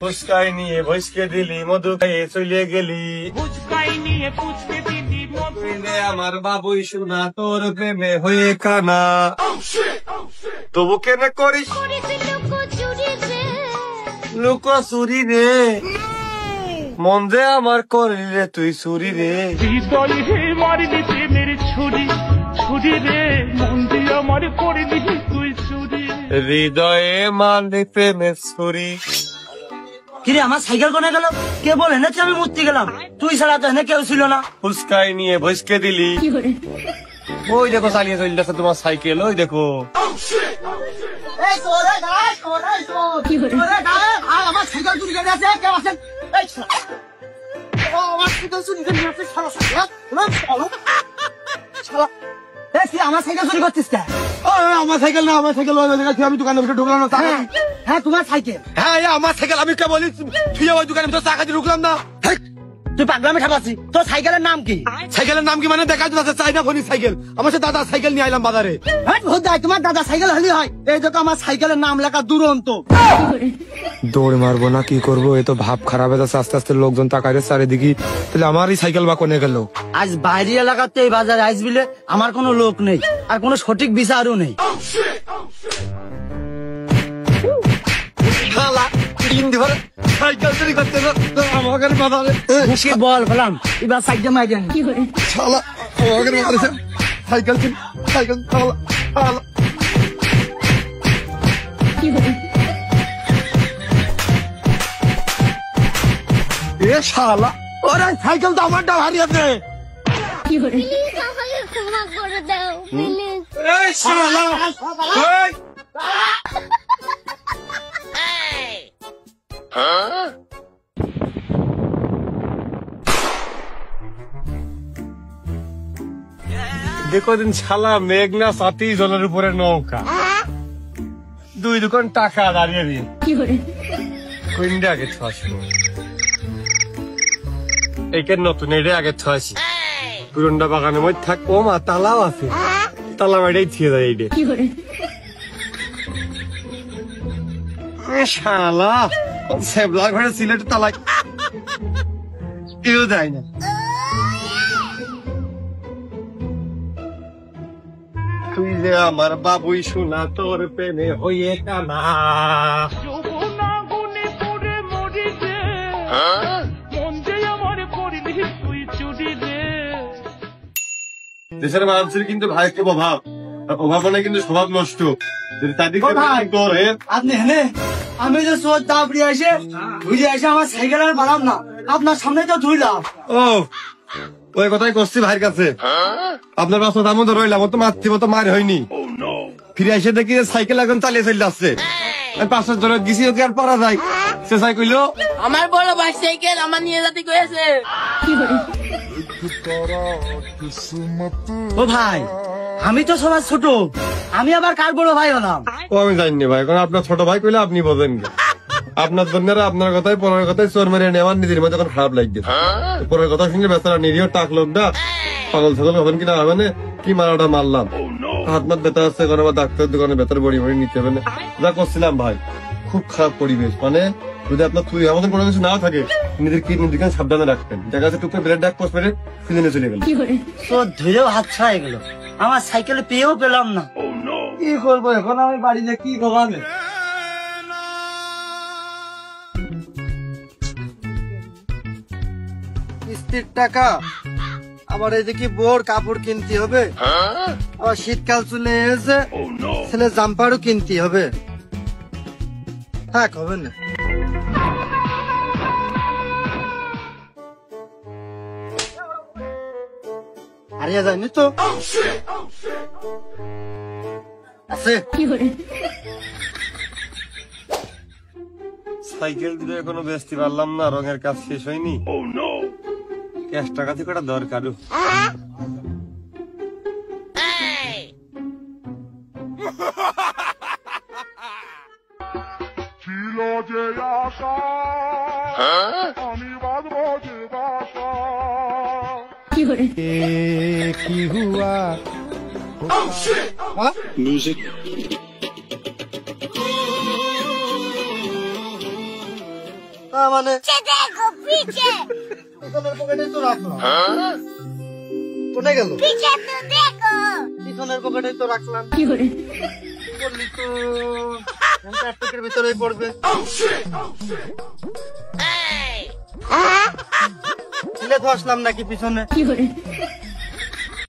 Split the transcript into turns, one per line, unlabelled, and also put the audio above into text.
ফুচকাই নিয়ে ভইসকে দিলি মধু খাইয়ে চলে গেলি,
ফুচকাই নিয়ে পুচকে দিলি মধু।
আমার বাবুই শোনা তোর প্রেমে হয়ে কানা, তবু কেন করিস লুকো চুরি রে, মন যে আমার করলি রে তুই চুরি রে।
হৃদয় হে মারলি প্রেমের ছুরি, ছুরি রে মন দিয়ে আমার করলি তুই চুরি।
হৃদয়ে মারলি প্রেমের ছুরি।
কিরে আমার সাইকেল কোনে গেল? কে বলে এনেছে আমি মূর্তি গেলাম? তুই ছাড়া তো এনে কেউ ছিল না।
ফুচকাই নিয়ে ভইসকে দিলি, ওই দেখো চালিয়ে চলতেছে তোমার সাইকেল, ওই দেখো।
আমার সাইকেল চুরি করে আছে, কেউ আছেন? আমার সাইকেল চুরি করে আছে, আমার সাইকেল চুরি করছিস কে?
আমার সাইকেল না, আমার সাইকেল আমি দোকানের ভিতরে ঢুকলাম না।
হ্যাঁ তোমার সাইকেল।
হ্যাঁ আমার সাইকেল, আমি কে বলি তুই ওই দোকানের ভিতরে টাকা দিয়ে ঢুকলাম না।
তুই পাগলামে ঠাপাচ্ছি। তোর সাইকেলের নাম কি?
সাইকেলের নাম কি মানে দেখা যাচ্ছে চাইনা ফোনি সাইকেল। আমার সাথে দাদা সাইকেল নিয়ে আইলাম বাজারে।
তোমার দাদা সাইকেল হলি হয়? এই দেখো আমার সাইকেলের নাম লেখা দুরন্ত।
দৌড় মারবো না কি করবো, এ তো ভাব খারাপ হয়ে যাচ্ছে। আস্তে আস্তে লোকজন তাকায় চারিদিকে, তাহলে আমারই সাইকেল বা কোনে গেল।
আজ বাইরে এলাকাতে এই বাজারে আসবিলে আমার কোনো লোক নেই, আর কোনো সঠিক বিচারও নেই।
সাইকেল চুরি করতে আমাকে বাজারে
বল বললাম এবার সাইকেল মাইরেন
শালা, আমাকে মারেছে সাইকেল চুরি, সাইকেল শালা শালা। এ শালা, ওরে সাইকেল তো আমারটা হারিয়েছে।
ক্ষমা করে দাও প্লিজ।
এই শালা, এই
দেখো দিন শালা মেঘনা সাথী জলের উপরে নৌকা, দুই দোকান টাকা দাঁড়িয়ে দিয়ে কোনটা আগে ছয়শো, এইখানে নতুন এটা আগে ছয়শি, পুরনটা বাগানের মধ্যে থাক। ও মা তালাও আছে, তালা বাড়িটাই থিয়ে যায় এইটা। শালা সেবলা ঘরে সিলেটে তালা কেউ দেয় না। তুই যে আমার বাবুই শোনা তোর প্রেমে হয়ে কানা,
যৌবনা গুনে পড়ে মরি রে, মন দিয়ে আমার করলি তুই চুরি রে।
দেশের মানুষের কিন্তু ভাই খুব অভাব, আর অভাব মানে কিন্তু স্বভাব নষ্ট। যদি তাদেরকে করে
আপনি হেনে আমি যে সোজ দাবড়ি এসে বুঝে এসে আমার সাইকেল আর বাড়াম না, আপনার সামনে তো ধুইলাম।
ও ওই কথাই করছি ভাইয়ের কাছে, আপনার বাস তার মধ্যে রইলাম, ও তো মাতৃ মতো মার হয়নি। ফিরে এসে দেখি সাইকেল এখন চালিয়ে চলে যাচ্ছে, আমি 500 ধরে গেছি, ওকে আর পারা যায়। সে সাই কইলো
আমার বড় ভাই সাইকেল আমার নিয়ে যেতে কয়েছে।
ও ভাই আমি তো সবার ছোট, আমি আবার কার বড় ভাই হলাম?
ও আমি জানি ভাই, কারণ আপনার ছোট ভাই কইলে আপনি বোঝেন না। আপনার জন্য আপনার কথায় পরের কথায় চোর মেরে নেওয়া নিজের মধ্যে এখন খারাপ লাগছে। পরের কথা শুনে বেচারা নিরীহ টাক লোকটা পাগল ছাগল হবেন কিনা হবে না, কি মারাটা মারলাম। হাত মাত ব্যথা আসছে, এখন আবার ডাক্তারের দোকানে বেতার বড়ি বড়ি নিতে হবে না। যা করছিলাম ভাই, খুব খারাপ পরিবেশ। মানে যদি আপনার তুই আমাদের কোনো কিছু না থাকে, নিজের কিডনির দিকে সাবধানে রাখতেন। দেখা যাচ্ছে টুকরে ব্লাড ডাক পোস্ট মেরে সিজনে চলে গেল।
তো ধীরেও হাত ছাড়াই গেল, আমার সাইকেলে পেয়েও পেলাম না। কি করবো এখন আমি বাড়িতে, কি করবো?
কিস্তির টাকা, আবার এদিকে বোর কাপড় কিনতে হবে, আবার শীতকাল চলে এসে ছেলে জাম্পারও কিনতে হবে। হ্যাঁ হবে না, হারিয়ে যায়নি তো আছে।
সাইকেল দিলে এখনো বেচতে পারলাম না, রঙের কাজ শেষ হয়নি। ক্যাশ টাকা থেকে একটা দরকার।
ছিল যে আশা আমি বাঁধবো যে বাসা।
কি হুয়া
Music.
না মানে
देखो पीछे
পিছনের পকেটে তো রাখলাম কোনে গেল
पीछे तो देखो
পিছনের পকেটে তো রাখলাম বললি তো প্লাস্টিকের ভিতরেই পড়বে ছিলে তো আসলাম নাকি পিছনে